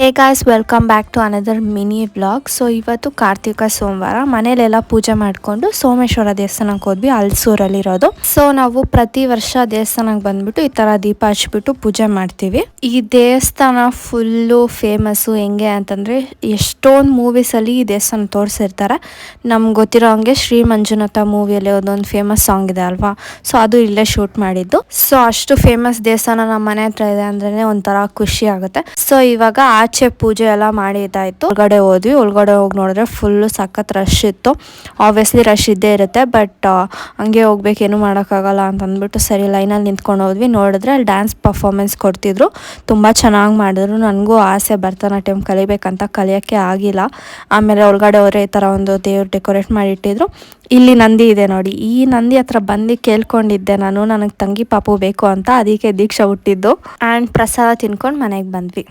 Hey guys welcome back to another mini vlog. So ಇವತ್ತು ಕಾರ್ತಿಕ ಸೋಮವಾರ ಮನೇಲೆಲ್ಲ ಪೂಜೆ ಮಾಡಿಕೊಂಡು ಸೋಮೇಶ್ವರ ದೇವಸ್ಥಾನಕ್ಕೆ ಹೋದ್ವಿ, ಅಲ್ಸೂರಲ್ಲಿರೋದು. ಸೊ ನಾವು ಪ್ರತಿ ವರ್ಷ ದೇವಸ್ಥಾನಕ್ಕೆ ಬಂದ್ಬಿಟ್ಟು ಈ ಥರ ದೀಪ ಹಚ್ಬಿಟ್ಟು ಪೂಜೆ ಮಾಡ್ತೀವಿ. ಈ ದೇವಸ್ಥಾನ ಫುಲ್ಲು ಫೇಮಸ್ಸು. ಹೆಂಗೆ ಅಂತಂದರೆ ಎಷ್ಟೊಂದು ಮೂವೀಸಲ್ಲಿ ಈ ದೇವಸ್ಥಾನ ತೋರಿಸಿರ್ತಾರೆ. ನಮ್ಗೆ ಗೊತ್ತಿರೋ ಹಂಗೆ ಶ್ರೀ ಮಂಜುನಾಥ ಮೂವಿಯಲ್ಲಿ ಒಂದೊಂದು ಫೇಮಸ್ ಸಾಂಗ್ ಇದೆ ಅಲ್ವಾ, ಸೊ ಅದು ಇಲ್ಲೇ ಶೂಟ್ ಮಾಡಿದ್ದು. ಸೊ ಅಷ್ಟು ಫೇಮಸ್ ದೇವಸ್ಥಾನ ನಮ್ಮ ಮನೆ ಹತ್ರ ಇದೆ ಅಂದ್ರೆ ಒಂಥರ ಖುಷಿ ಆಗುತ್ತೆ. ಸೊ ಇವಾಗ ಆಚೆ ಪೂಜೆ ಎಲ್ಲ ಮಾಡಿದ್ದಾಯ್ತು, ಒಳಗಡೆ ಹೋದ್ವಿ. ಒಳಗಡೆ ಹೋಗಿ ನೋಡಿದ್ರೆ ಫುಲ್ಲು ಸಖತ್ ರಶ್ ಇತ್ತು. ಆಬ್ವಿಯಸ್ಲಿ ರಶ್ ಇದ್ದೇ ಇರುತ್ತೆ, ಬಟ್ ಹಂಗೆ ಹೋಗ್ಬೇಕೇನು ಮಾಡೋಕ್ಕಾಗಲ್ಲ ಅಂತ ಅಂದ್ಬಿಟ್ಟು ಸರಿ ಲೈನಲ್ಲಿ ನಿಂತ್ಕೊಂಡು ಹೋದ್ವಿ. ನೋಡಿದ್ರೆ ಅಲ್ಲಿ ಡ್ಯಾನ್ಸ್ ಪರ್ಫಾರ್ಮೆನ್ಸ್ ಕೊಡ್ತಿದ್ರು, ತುಂಬ ಚೆನ್ನಾಗಿ ಮಾಡಿದ್ರು. ನನಗೂ ಆಸೆ ಭರತನಾಟ್ಯಂ ಕಲಿಬೇಕಂತ, ಕಲಿಯೋಕ್ಕೆ ಆಗಿಲ್ಲ. ಆಮೇಲೆ ಒಳಗಡೆ ಹೋದ್ರೆ ಈ ಥರ ಒಂದು ದೇವ್ರು ಡೆಕೋರೇಟ್ ಮಾಡಿಟ್ಟಿದ್ರು. ಇಲ್ಲಿ ನಂದಿ ಇದೆ ನೋಡಿ, ಈ ನಂದಿ ಹತ್ರ ಬಂದು ಕೇಳ್ಕೊಂಡಿದ್ದೆ ನಾನು, ನನಗೆ ತಂಗಿ ಪಾಪು ಬೇಕು ಅಂತ, ಅದಕ್ಕೆ ದೀಕ್ಷಾ ಹುಟ್ಟಿದ್ದು. ಆ್ಯಂಡ್ ಪ್ರಸಾದ ತಿನ್ಕೊಂಡು ಮನೆಗೆ ಬಂದ್ವಿ.